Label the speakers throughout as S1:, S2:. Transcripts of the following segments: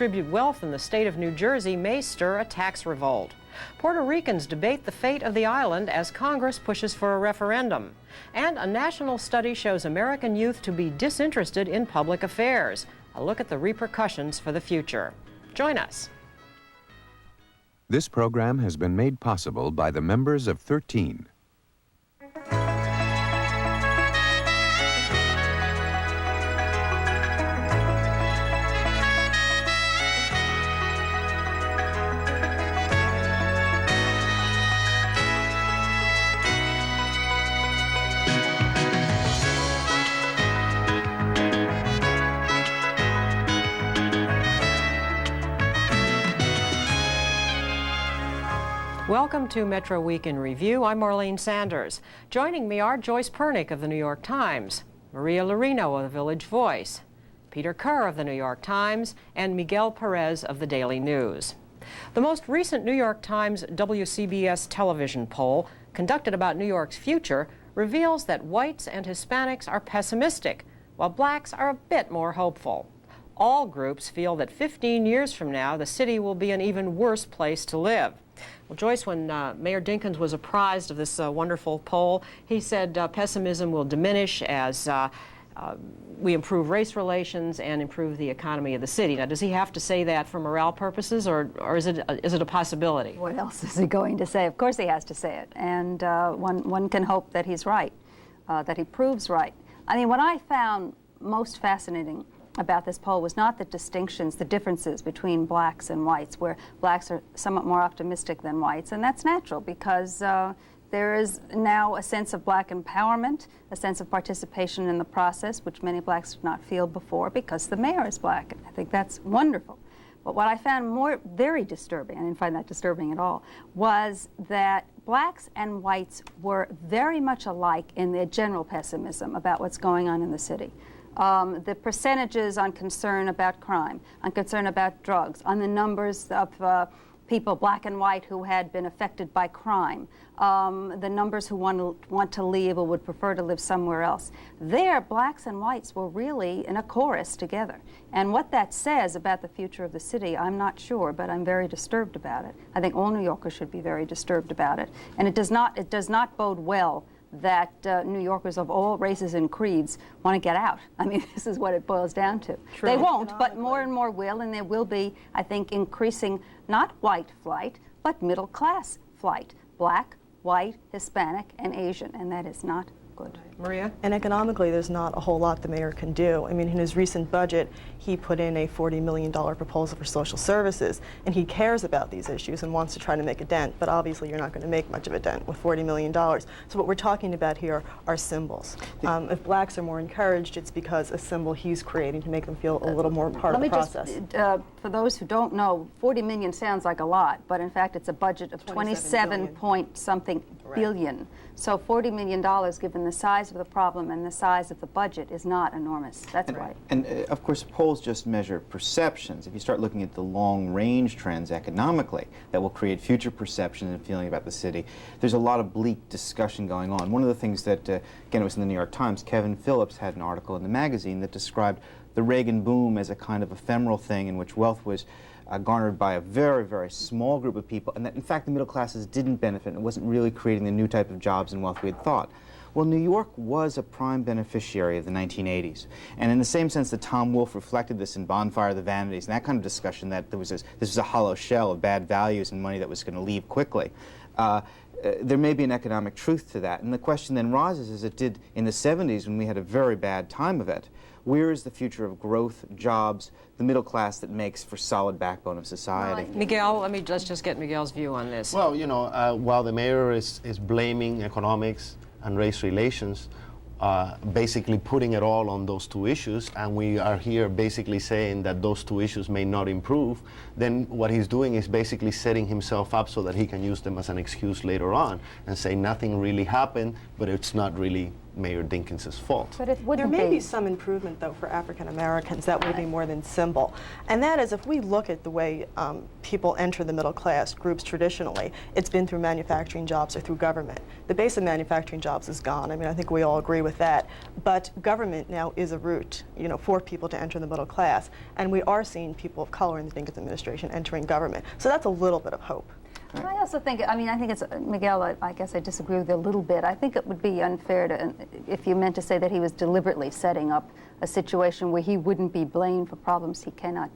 S1: distribute wealth in the state of New Jersey may stir a tax revolt. Puerto Ricans debate the fate of the island as Congress pushes for a referendum. And a national study shows American youth to be disinterested in public affairs. A look at the repercussions for the future. Join us.
S2: This program has been made possible by the members of 13.
S1: Welcome to Metro Week in Review. I'm Marlene Sanders. Joining me are Joyce Pernick of the New York Times, Maria Lorino of the Village Voice, Peter Kerr of the New York Times, and Miguel Perez of the Daily News. The most recent New York Times WCBS television poll conducted about New York's future reveals that whites and Hispanics are pessimistic, while blacks are a bit more hopeful. All groups feel that 15 years from now, the city will be an even worse place to live. Well, Joyce, when Mayor Dinkins was apprised of this wonderful poll, he said pessimism will diminish as we improve race relations and improve the economy of the city. Now, does he have to say that for morale purposes, or is it a possibility?
S3: What else is he going to say? Of course he has to say it, and one can hope that he's right, that he proves right. I mean, what I found most fascinating about this poll was not the distinctions, the differences between blacks and whites, where blacks are somewhat more optimistic than whites, and that's natural because there is now a sense of black empowerment, a sense of participation in the process, which many blacks did not feel before because the mayor is black. I think that's wonderful. But what I found very disturbing, I didn't find that disturbing at all, was that blacks and whites were very much alike in their general pessimism about what's going on in the city. The percentages on concern about crime, on concern about drugs, on the numbers of people, black and white, who had been affected by crime, the numbers who want to leave or would prefer to live somewhere else. There, blacks and whites were really in a chorus together. And what that says about the future of the city, I'm not sure, but I'm very disturbed about it. I think all New Yorkers should be very disturbed about it. And it does not bode well that New Yorkers of all races and creeds want to get out. I mean, this is what it boils down to.
S1: True.
S3: They won't, but more and more will, and there will be, I think, increasing, not white flight, but middle class flight. Black, white, Hispanic, and Asian, and that is not good.
S1: Maria?
S4: And economically, there's not a whole lot the mayor can do. I mean, in his recent budget, he put in a $40 million proposal for social services, and he cares about these issues and wants to try to make a dent, but obviously you're not going to make much of a dent with $40 million. So what we're talking about here are symbols. If blacks are more encouraged, it's because a symbol he's creating to make them feel a little more part of the process.
S3: For those who don't know, 40 million sounds like a lot, but in fact it's a budget of 27 point something billion. So $40 million, given the size of the problem and the size of the budget, is not enormous. That's right.
S5: And of course, polls just measure perceptions. If you start looking at the long-range trends economically that will create future perceptions and feeling about the city, there's a lot of bleak discussion going on. One of the things that, again, it was in the New York Times, Kevin Phillips had an article in the magazine that described the Reagan boom as a kind of ephemeral thing in which wealth was garnered by a very, very small group of people, and that, in fact, the middle classes didn't benefit, and it wasn't really creating the new type of jobs and wealth we had thought. Well, New York was a prime beneficiary of the 1980s, and in the same sense that Tom Wolfe reflected this in Bonfire of the Vanities and that kind of discussion, that this was a hollow shell of bad values and money that was going to leave quickly. There may be an economic truth to that, and the question then rises, as it did in the 70s when we had a very bad time of it, where is the future of growth, jobs, the middle class that makes for solid backbone of society?
S1: Miguel, let's just get Miguel's view on this.
S6: Well, you know, while the mayor is blaming economics and race relations, basically putting it all on those two issues, and we are here basically saying that those two issues may not improve, then what he's doing is basically setting himself up so that he can use them as an excuse later on and say nothing really happened, but it's not really Mayor Dinkins' fault.
S3: But it
S4: There
S3: wouldn't
S4: may be some improvement, though, for African Americans. That would be more than symbol. And that is, if we look at the way people enter the middle class groups traditionally, it's been through manufacturing jobs or through government. The base of manufacturing jobs is gone. I mean, I think we all agree with that. But government now is a route, you know, for people to enter the middle class. And we are seeing people of color in the Dinkins administration entering government. So that's a little bit of hope.
S3: I also think, I mean, I think it's, Miguel, I guess I disagree with you a little bit. I think it would be unfair to, if you meant to say that he was deliberately setting up a situation where he wouldn't be blamed for problems he cannot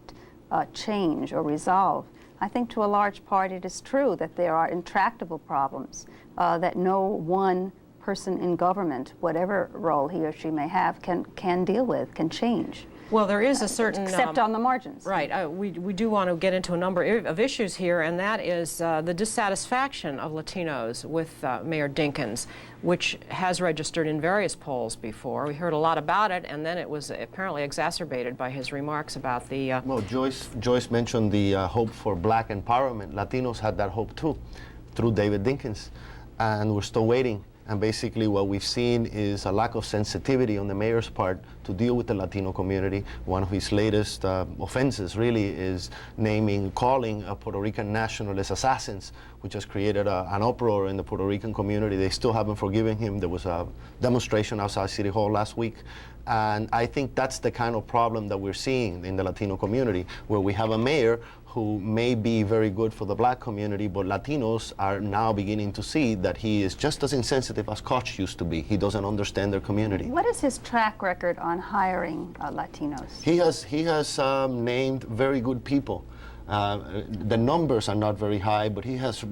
S3: change or resolve. I think to a large part it is true that there are intractable problems that no one person in government, whatever role he or she may have, can deal with, can change.
S1: Well, there is a certain...
S3: except on the margins.
S1: Right. We do want to get into a number of issues here, and that is the dissatisfaction of Latinos with Mayor Dinkins, which has registered in various polls before. We heard a lot about it, and then it was apparently exacerbated by his remarks about the...
S6: Well, Joyce mentioned the hope for black empowerment. Latinos had that hope too, through David Dinkins, and we're still waiting. And basically what we've seen is a lack of sensitivity on the mayor's part to deal with the Latino community. One of his latest offenses really is calling Puerto Rican nationalist assassins, which has created an uproar in the Puerto Rican community. They still haven't forgiven him. There was a demonstration outside City Hall last week. And I think that's the kind of problem that we're seeing in the Latino community, where we have a mayor who may be very good for the black community, but Latinos are now beginning to see that he is just as insensitive as Koch used to be. He doesn't understand their community.
S3: What is his track record on hiring Latinos?
S6: He has named very good people. The numbers are not very high, but he has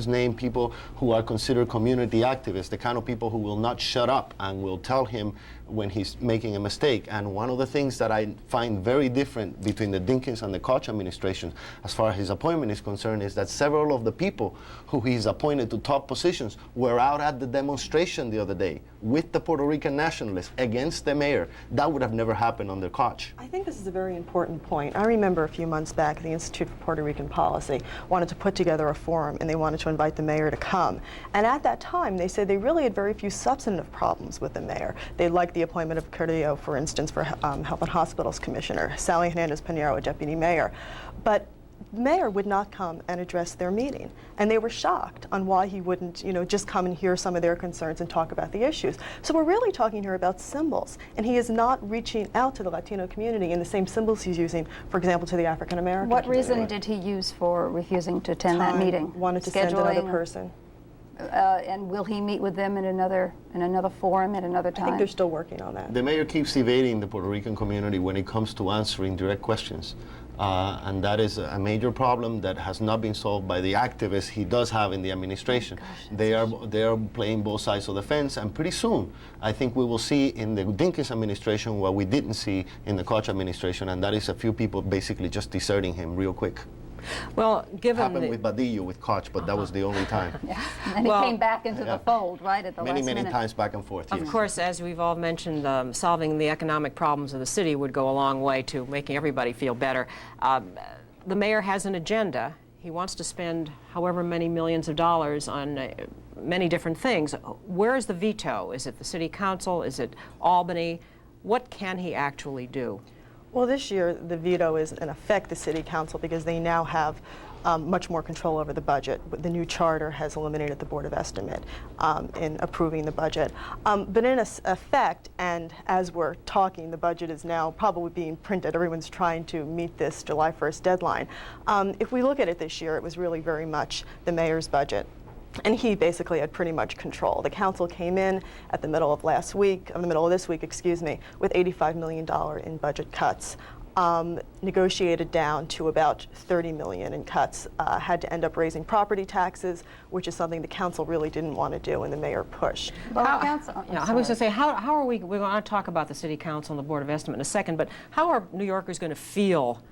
S6: named people who are considered community activists, the kind of people who will not shut up and will tell him when he's making a mistake. And one of the things that I find very different between the Dinkins and the Koch administration, as far as his appointment is concerned, is that several of the people who he's appointed to top positions were out at the demonstration the other day with the Puerto Rican nationalists against the mayor. That would have never happened under Koch.
S4: I think this is a very important point. I remember a few months back, the Institute for Puerto Rican Policy wanted to put together a forum, and they wanted to invite the mayor to come. And at that time, they said they really had very few substantive problems with the mayor. They liked the appointment of Carrillo, for instance, for Health and Hospitals Commissioner, Sally Hernandez-Pinheiro, a deputy mayor. But the mayor would not come and address their meeting, and they were shocked on why he wouldn't, just come and hear some of their concerns and talk about the issues. So we're really talking here about symbols, and he is not reaching out to the Latino community in the same symbols he's using, for example, to the African American
S3: What
S4: community.
S3: reason did he use for refusing to attend that meeting?
S4: Wanted to send another person.
S3: And will he meet with them in another forum at another time?
S4: I think they're still working on that.
S6: The mayor keeps evading the Puerto Rican community when it comes to answering direct questions. And that is a major problem that has not been solved by the activists he does have in the administration. They are playing both sides of the fence, and pretty soon I think we will see in the Dinkins administration what we didn't see in the Koch administration, and that is a few people basically just deserting him real quick.
S1: Well, given
S6: Happened with Badillo, with Koch, but that was the only time.
S3: Yeah. And he came back into the fold, right, at the last minute.
S6: Many times back and forth,
S1: Of
S6: yes.
S1: course, as we've all mentioned, solving the economic problems of the city would go a long way to making everybody feel better. The mayor has an agenda. He wants to spend however many millions of dollars on many different things. Where is the veto? Is it the city council? Is it Albany? What can he actually do?
S4: Well, this year, the veto is, in effect, the city council, because they now have much more control over the budget. The new charter has eliminated the Board of Estimate in approving the budget. But in effect, and as we're talking, the budget is now probably being printed. Everyone's trying to meet this July 1st deadline. If we look at it this year, it was really very much the mayor's budget. And he basically had pretty much control. The council came in at the middle of this week, with $85 million in budget cuts. Negotiated down to about $30 million in cuts. Had to end up raising property taxes, which is something the council really didn't want to do, and the mayor pushed.
S3: Well,
S1: I was going to say, how are we're going to talk about the city council and the Board of Estimate in a second, but how are New Yorkers going to feel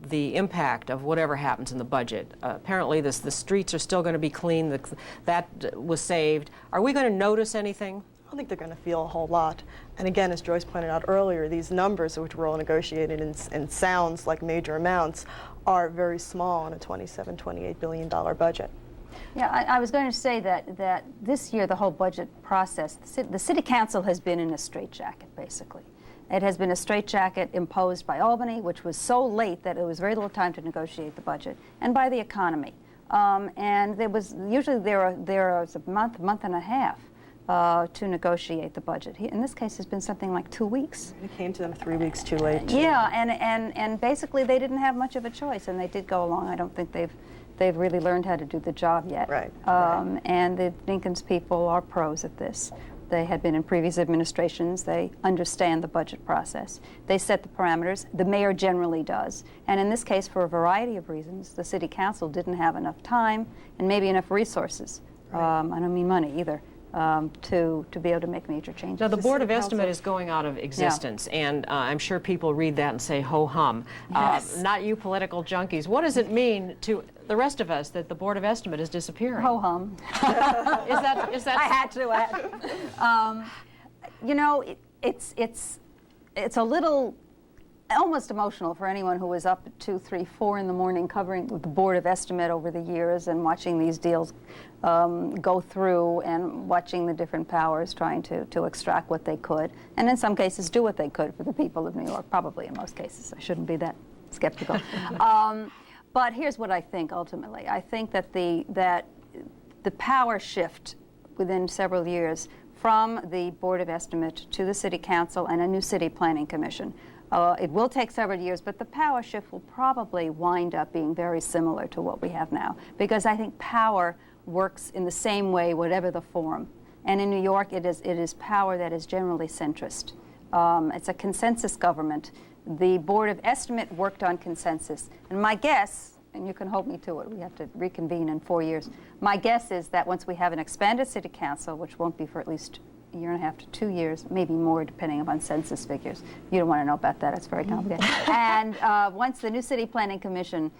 S1: the impact of whatever happens in the budget? Apparently the streets are still going to be clean, that was saved. Are we going to notice anything?
S4: I don't think they're going to feel a whole lot. And again, as Joyce pointed out earlier, these numbers, which were all negotiated and sounds like major amounts, are very small on a $27, $28 billion budget.
S3: Yeah, I was going to say that this year, the whole budget process, the City Council has been in a straitjacket, basically. It has been a straitjacket imposed by Albany, which was so late that it was very little time to negotiate the budget, and by the economy. And there was usually there was a month and a half to negotiate the budget. In this case, it's been something like 2 weeks.
S4: It came to them 3 weeks too late.
S3: Yeah, and basically they didn't have much of a choice, and they did go along. I don't think they've really learned how to do the job yet.
S4: Right.
S3: And the Dinkins people are pros at this. They had been in previous administrations. They understand the budget process. They set the parameters. The mayor generally does. And in this case, for a variety of reasons, the city council didn't have enough time and maybe enough resources. Right. I don't mean money either. To be able to make major changes.
S1: Now, the Board of Estimate is going out of existence, and I'm sure people read that and say, ho-hum.
S3: Yes.
S1: Not you political junkies. What does it mean to the rest of us that the Board of Estimate is disappearing?
S3: Ho-hum.
S1: Is that?
S3: I had to add. You know, it's a little almost emotional for anyone who was up at 2, 3, 4 in the morning covering the Board of Estimate over the years and watching these deals go through and watching the different powers trying to extract what they could, and in some cases do what they could for the people of New York, probably in most cases. I shouldn't be that skeptical. But here's what I think ultimately. I think that the power shift within several years from the Board of Estimate to the City Council and a new City Planning Commission. It will take several years, but the power shift will probably wind up being very similar to what we have now, because I think power works in the same way, whatever the form. And in New York, it is power that is generally centrist. It's a consensus government. The Board of Estimate worked on consensus. And my guess, and you can hold me to it, we have to reconvene in 4 years. My guess is that once we have an expanded City Council, which won't be for at least a year and a half to 2 years, maybe more depending upon census figures. You don't want to know about that, it's very complicated. And once the new City Planning Commission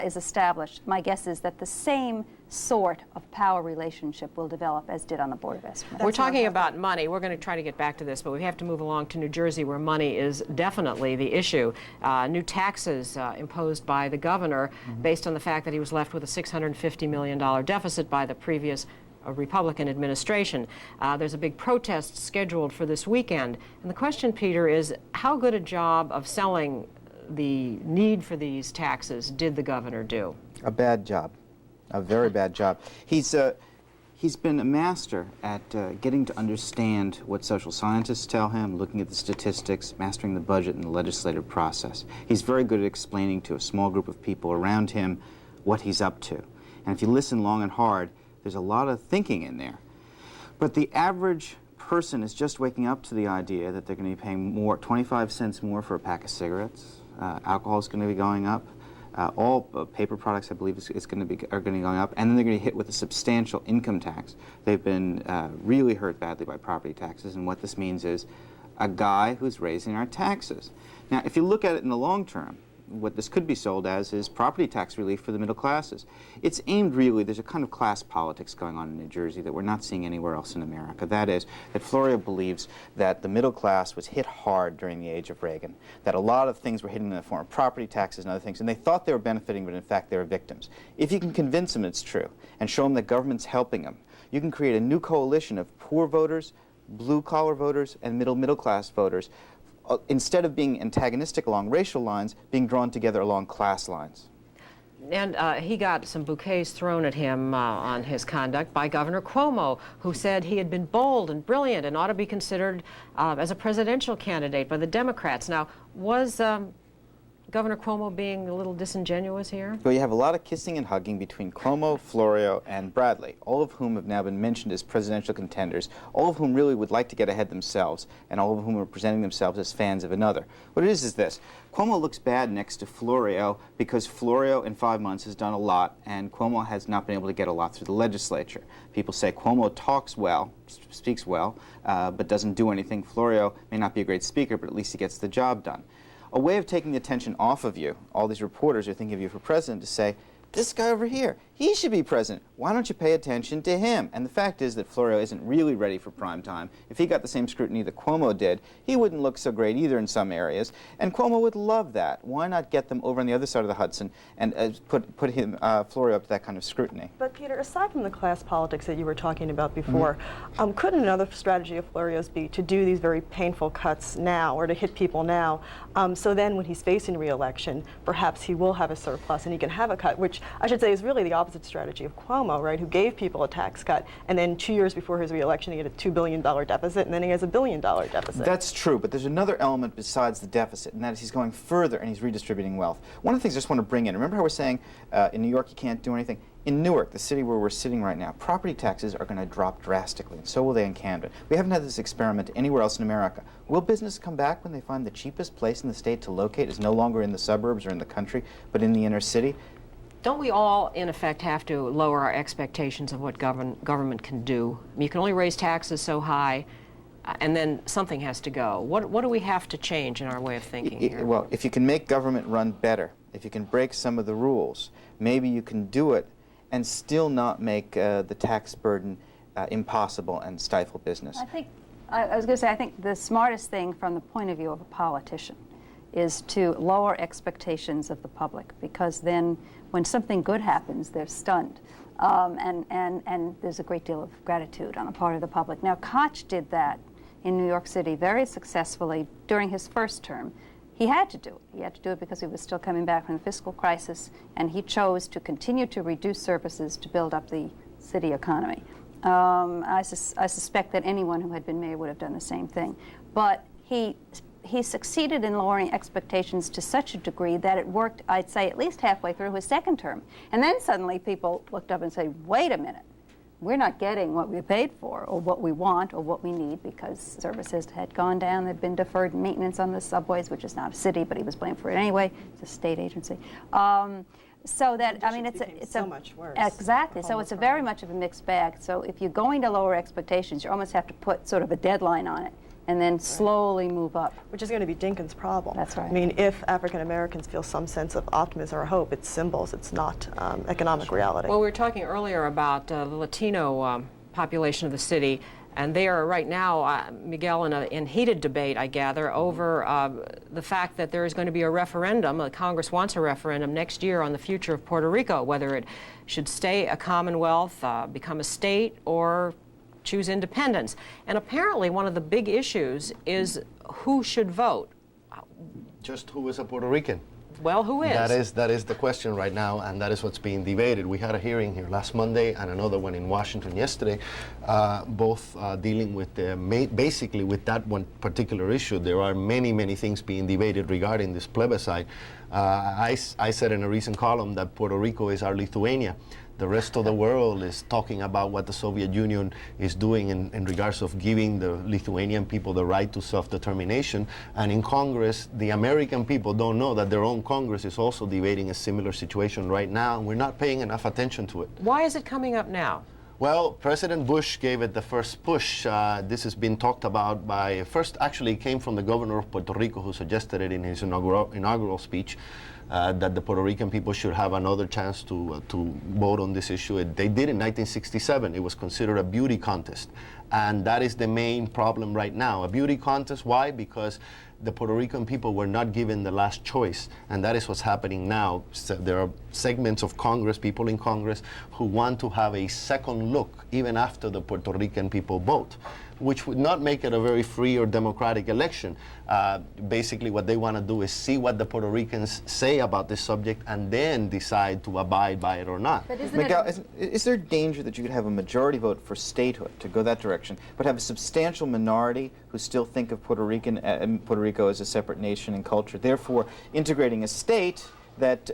S3: is established, my guess is that the same sort of power relationship will develop as did on the Board of Estimate.
S1: We're talking about money. We're going to try to get back to this, but we have to move along to New Jersey, where money is definitely the issue. New taxes imposed by the governor based on the fact that he was left with a $650 million deficit by the previous Republican administration. There's a big protest scheduled for this weekend. And the question, Peter, is how good a job of selling the need for these taxes did the governor do?
S5: A bad job. A very bad job. He's been a master at getting to understand what social scientists tell him, looking at the statistics, mastering the budget and the legislative process. He's very good at explaining to a small group of people around him what he's up to. And if you listen long and hard, there's a lot of thinking in there. But the average person is just waking up to the idea that they're going to be paying more, 25 cents more for a pack of cigarettes. Alcohol is going to be going up. All paper products, I believe, are going to be going up, and then they're going to be hit with a substantial income tax. They've been really hurt badly by property taxes, and what this means is a guy who's raising our taxes. Now, if you look at it in the long term, what this could be sold as is property tax relief for the middle classes. It's aimed really, there's a kind of class politics going on in New Jersey that we're not seeing anywhere else in America. That is, that Florio believes that the middle class was hit hard during the age of Reagan, that a lot of things were hitting in the form of property taxes and other things, and they thought they were benefiting, but in fact they were victims. If you can convince them it's true and show them that government's helping them, you can create a new coalition of poor voters, blue-collar voters, and middle-class voters, instead of being antagonistic along racial lines, being drawn together along class lines.
S1: And he got some bouquets thrown at him on his conduct by Governor Cuomo, who said he had been bold and brilliant and ought to be considered as a presidential candidate by the Democrats. Now, was Governor Cuomo being a little disingenuous here?
S5: Well, you have a lot of kissing and hugging between Cuomo, Florio, and Bradley, all of whom have now been mentioned as presidential contenders, all of whom really would like to get ahead themselves, and all of whom are presenting themselves as fans of another. What it is this. Cuomo looks bad next to Florio because Florio in 5 months has done a lot, and Cuomo has not been able to get a lot through the legislature. People say Cuomo talks well, speaks well, but doesn't do anything. Florio may not be a great speaker, but at least he gets the job done. A way of taking the attention off of you, all these reporters are thinking of you for president, to say, this guy over here, He should be president. Why don't you pay attention to him? And the fact is that Florio isn't really ready for prime time. If he got the same scrutiny that Cuomo did, he wouldn't look so great either in some areas. And Cuomo would love that. Why not get them over on the other side of the Hudson and put him, Florio up to that kind of scrutiny?
S4: But Peter, aside from the class politics that you were talking about before, couldn't another strategy of Florio's be to do these very painful cuts now, or to hit people now, so then when he's facing re-election, perhaps he will have a surplus and he can have a cut, which I should say is really the opposite strategy of Cuomo, right, who gave people a tax cut, and then 2 years before his re-election he had a $2 billion deficit, and then he has a $1 billion deficit.
S5: That's true, but there's another element besides the deficit, and that is he's going further and he's redistributing wealth. One of the things I just want to bring in, remember how we're saying in New York you can't do anything? In Newark, the city where we're sitting right now, property taxes are going to drop drastically, and so will they in Canada. We haven't had this experiment anywhere else in America. Will business come back when they find the cheapest place in the state to locate is no longer in the suburbs or in the country, but in the inner city?
S1: Don't we all, in effect, have to lower our expectations of what government can do? You can only raise taxes so high, and then something has to go. What do we have to change in our way of thinking here?
S5: Well, if you can make government run better, if you can break some of the rules, maybe you can do it and still not make the tax burden impossible and stifle business.
S3: I was going to say, I think the smartest thing from the point of view of a politician is to lower expectations of the public, because then when something good happens, they're stunned. And there's a great deal of gratitude on the part of the public. Now, Koch did that in New York City very successfully during his first term. He had to do it. He had to do it because he was still coming back from the fiscal crisis, and he chose to continue to reduce services to build up the city economy. I suspect that anyone who had been mayor would have done the same thing. But he succeeded in lowering expectations to such a degree that it worked, I'd say, at least halfway through his second term. And then suddenly people looked up and said, wait a minute, we're not getting what we paid for, or what we want, or what we need, because services had gone down. There'd been deferred maintenance on the subways, which is not a city, but he was blamed for it anyway. It's a state agency. So that, I mean, it's
S4: so much worse.
S3: Exactly. So it's a very much of a mixed bag. So if you're going to lower expectations, you almost have to put sort of a deadline on it, and then slowly move up.
S4: Which is going to be Dinkins' problem.
S3: That's right.
S4: I mean, if African Americans feel some sense of optimism or hope, it's symbols, it's not economic reality.
S1: Well, we were talking earlier about the Latino population of the city, and they are right now, Miguel, in heated debate, I gather, over the fact that there is going to be a referendum. Congress wants a referendum next year on the future of Puerto Rico, whether it should stay a commonwealth, become a state, or choose independence. And apparently one of the big issues is who should vote.
S6: Just who is a Puerto Rican?
S1: Well, who is?
S6: That is the question right now, and that is what's being debated. We had a hearing here last Monday and another one in Washington yesterday, both dealing with basically with that one particular issue. There are many, many things being debated regarding this plebiscite. I said in a recent column that Puerto Rico is our Lithuania. The rest of the world is talking about what the Soviet Union is doing in regards of giving the Lithuanian people the right to self-determination. And in Congress, the American people don't know that their own Congress is also debating a similar situation right now, and we're not paying enough attention to it.
S1: Why is it coming up now?
S6: Well, President Bush gave it the first push. This has been talked about by, first actually came from the governor of Puerto Rico, who suggested it in his inaugural speech. That the Puerto Rican people should have another chance to vote on this issue. They did in 1967. It was considered a beauty contest. And that is the main problem right now. A beauty contest, why? Because the Puerto Rican people were not given the last choice, and that is what's happening now. So there are segments of Congress, people in Congress, who want to have a second look even after the Puerto Rican people vote, which would not make it a very free or democratic election. Basically what they want to do is see what the Puerto Ricans say about this subject and then decide to abide by it or not.
S3: But
S5: Miguel, is there danger that you could have a majority vote for statehood to go that direction, but have a substantial minority who still think of Puerto Rico as a separate nation and culture, therefore integrating a state that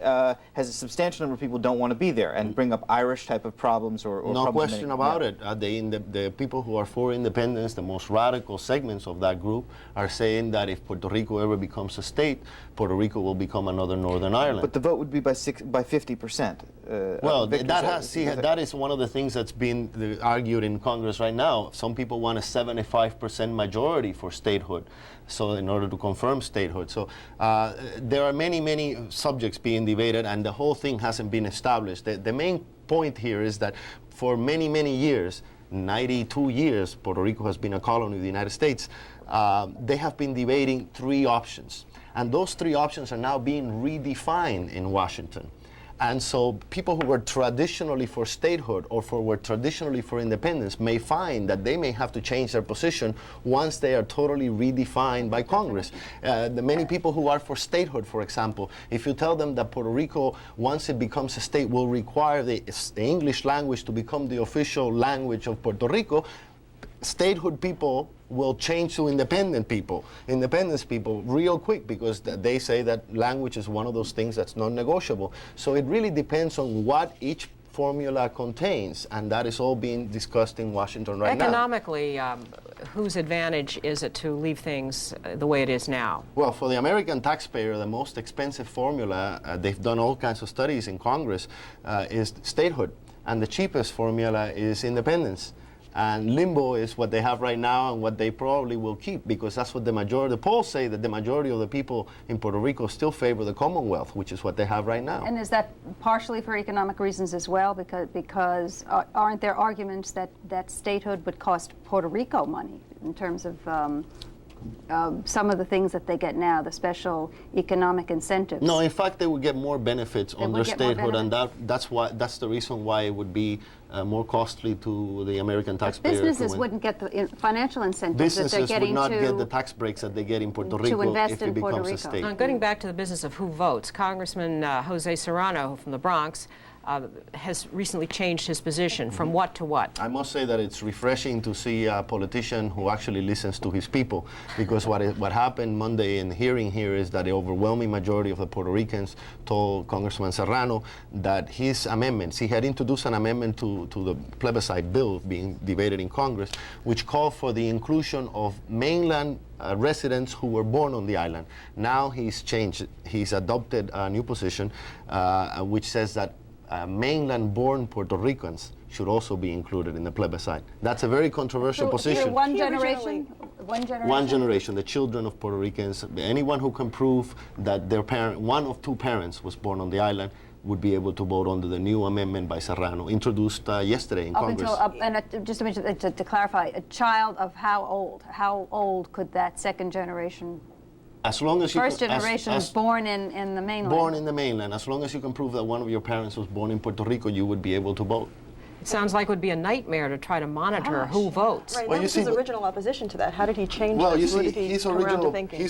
S5: has a substantial number of people who don't want to be there and bring up Irish type of problems or
S6: no question about it. The people who are for independence, the most radical segments of that group, are saying that if Puerto Rico ever becomes a state, Puerto Rico will become another Northern Ireland.
S5: But the vote would be by 50%.
S6: Well, that is one of the things that's been argued in Congress right now. Some people want a 75% majority for statehood, so in order to confirm statehood. So there are many, many subjects being debated, and the whole thing hasn't been established. The main point here is that for many, many years, 92 years, Puerto Rico has been a colony of the United States. They have been debating three options. And those three options are now being redefined in Washington. And so people who were traditionally for statehood or were traditionally for independence may find that they may have to change their position once they are totally redefined by Congress. The many people who are for statehood, for example, if you tell them that Puerto Rico, once it becomes a state, will require the English language to become the official language of Puerto Rico, statehood people will change to independence people real quick, because they say that language is one of those things that's non-negotiable. So it really depends on what each formula contains, and that is all being discussed in Washington right now.
S1: Economically, whose advantage is it to leave things the way it is now?
S6: Well, for the American taxpayer, the most expensive formula, they've done all kinds of studies in Congress, is statehood, and the cheapest formula is independence. And limbo is what they have right now and what they probably will keep, because that's what the polls say, that the majority of the people in Puerto Rico still favor the Commonwealth, which is what they have right now.
S3: And is that partially for economic reasons as well? Because aren't there arguments that statehood would cost Puerto Rico money in terms of some of the things that they get now, the special economic incentives?
S6: No, in fact, they would get more benefits on their statehood, and that's the reason why it would be more costly to the American taxpayer.
S3: Businesses wouldn't get the financial incentives that they're getting
S6: would not get the tax breaks that they get in Puerto Rico if it becomes a state.
S1: Getting back to the business of who votes, Congressman Jose Serrano from the Bronx has recently changed his position from what to what?
S6: I must say that it's refreshing to see a politician who actually listens to his people, because what happened Monday in the hearing here is that the overwhelming majority of the Puerto Ricans told Congressman Serrano that his amendments, he had introduced an amendment to the plebiscite bill being debated in Congress, which called for the inclusion of mainland residents who were born on the island. Now he's changed, he's adopted a new position which says that mainland-born Puerto Ricans should also be included in the plebiscite. That's a very controversial position.
S3: One generation?
S6: One generation, the children of Puerto Ricans, anyone who can prove that their parent, one of two parents was born on the island, would be able to vote under the new amendment by Serrano, introduced yesterday in Congress.
S3: Just to mention, to clarify, a child of how old? How old could that second generation?
S6: As long as you
S3: First generation was born in the mainland.
S6: Born in the mainland. As long as you can prove that one of your parents was born in Puerto Rico, you would be able to vote.
S1: It sounds like it would be a nightmare to try to monitor who votes.
S4: Right,
S6: well,
S4: that was his original opposition to that. How did he change
S6: well,
S4: this?
S6: You see,
S4: his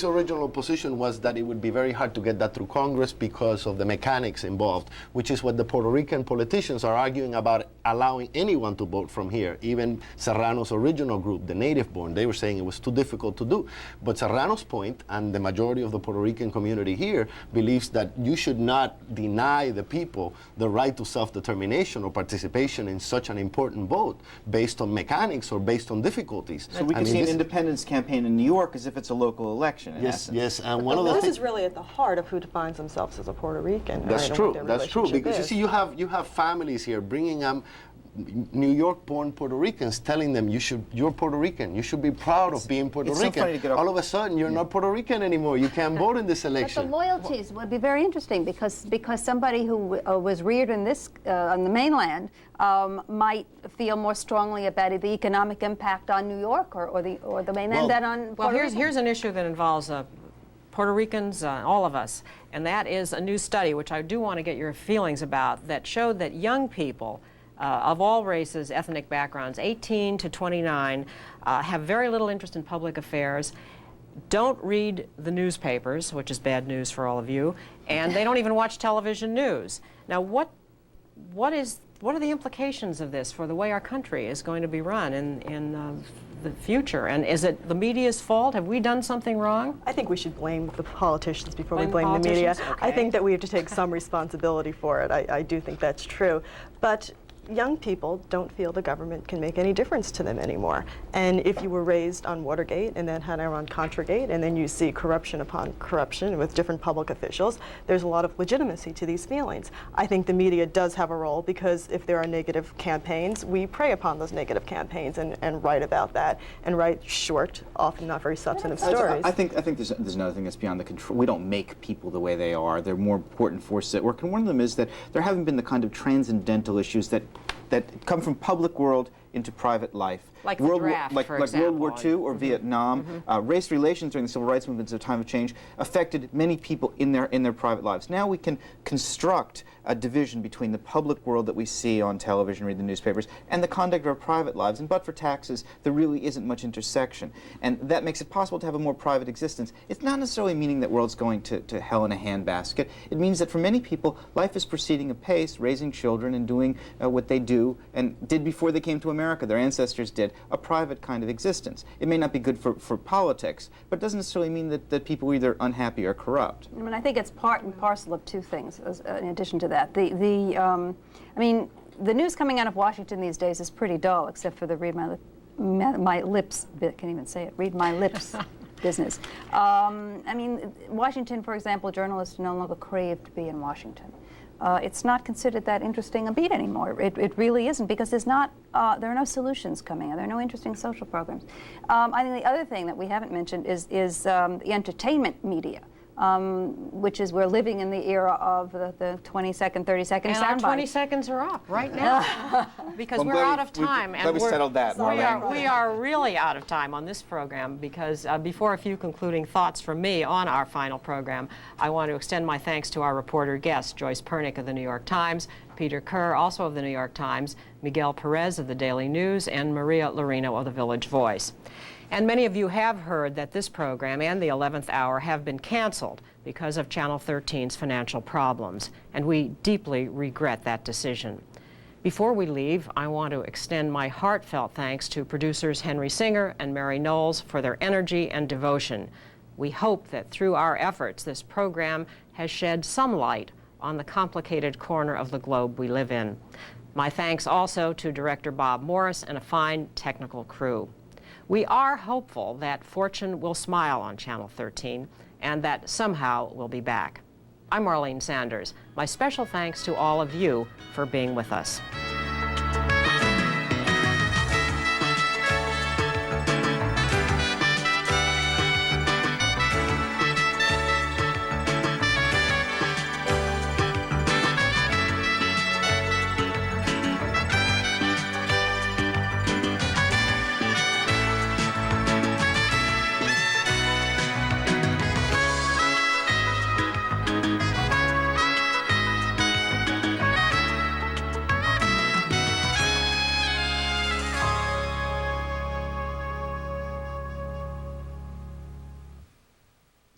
S6: original position was that it would be very hard to get that through Congress because of the mechanics involved, which is what the Puerto Rican politicians are arguing about, allowing anyone to vote from here. Even Serrano's original group, the native-born, they were saying it was too difficult to do. But Serrano's point, and the majority of the Puerto Rican community here, believes that you should not deny the people the right to self-determination or participation in such an important vote based on mechanics or based on difficulties.
S5: So we could see an independence campaign in New York as if it's a local election.
S6: Yes, and
S4: one of the things is really at the heart of who defines themselves as a Puerto Rican.
S6: That's true. That's true, because you see, you have families here bringing them. New York-born Puerto Ricans telling them you're Puerto Rican, you should be proud of being Puerto Rican.
S5: So funny to get
S6: all of a sudden you're not Puerto Rican anymore. You can't vote in this election.
S3: But the loyalties would be very interesting, because somebody who was reared in this on the mainland might feel more strongly about the economic impact on New York or the mainland than on Puerto Rico.
S1: Here's an issue that involves Puerto Ricans, all of us, and that is a new study, which I do want to get your feelings about, that showed that young people of all races, ethnic backgrounds, 18 to 29, have very little interest in public affairs, don't read the newspapers, which is bad news for all of you, and they don't even watch television news. Now, what are the implications of this for the way our country is going to be run in the future? And is it the media's fault? Have we done something wrong?
S4: I think we should blame the politicians before we blame the media.
S1: Okay.
S4: I think that we have to take some responsibility for it. I do think that's true. But young people don't feel the government can make any difference to them anymore. And if you were raised on Watergate and then had on Contragate, and then you see corruption upon corruption with different public officials, there's a lot of legitimacy to these feelings. I think the media does have a role, because if there are negative campaigns, we prey upon those negative campaigns and write about that, and write short, often not very substantive stories.
S5: I think there's another thing that's beyond the control. We don't make people the way they are. There are more important forces at work, and one of them is that there haven't been the kind of transcendental issues that come from public world into private life.
S1: Like the draft, for example.
S5: World War II or Vietnam. Race relations during the civil rights movements at a time of change affected many people in their private lives. Now we can construct a division between the public world that we see on television, read the newspapers, and the conduct of our private lives. And but for taxes, there really isn't much intersection. And that makes it possible to have a more private existence. It's not necessarily meaning that world's going to hell in a handbasket. It means that for many people, life is proceeding apace, raising children and doing what they do and did before they came to America. Their ancestors did, a private kind of existence. It may not be good for politics, but it doesn't necessarily mean that people are either unhappy or corrupt.
S3: I mean, I think it's part and parcel of two things, in addition to that. I mean, the news coming out of Washington these days is pretty dull, except for the read my lips bit, can't even say it, read my lips business. I mean, Washington, for example, journalists no longer crave to be in Washington. It's not considered that interesting a beat anymore. It really isn't, because there are no solutions coming in. There are no interesting social programs. I think the other thing that we haven't mentioned is the entertainment media. Which is, we're living in the era of the 20-second, 30-second sound
S1: And our 20
S3: bites.
S1: seconds are up right now, because we're out of time.
S5: Glad we settled that, Marlene.
S1: We are really out of time on this program, because before a few concluding thoughts from me on our final program, I want to extend my thanks to our reporter guests, Joyce Pernick of the New York Times, Peter Kerr, also of the New York Times, Miguel Perez of the Daily News, and Maria Larino of the Village Voice. And many of you have heard that this program and the 11th Hour have been canceled because of Channel 13's financial problems, and we deeply regret that decision. Before we leave, I want to extend my heartfelt thanks to producers Henry Singer and Mary Knowles for their energy and devotion. We hope that through our efforts, this program has shed some light on the complicated corner of the globe we live in. My thanks also to Director Bob Morris and a fine technical crew. We are hopeful that fortune will smile on Channel 13 and that somehow we'll be back. I'm Marlene Sanders. My special thanks to all of you for being with us.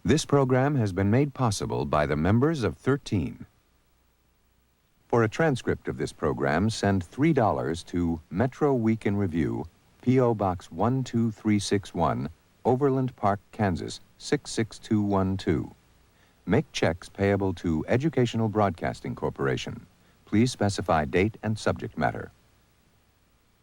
S2: This program has been made possible by the members of 13. For a transcript of this program, send $3 to Metro Week in Review, P.O. Box 12361, Overland Park, Kansas 66212. Make checks payable to Educational Broadcasting Corporation. Please specify date and subject matter.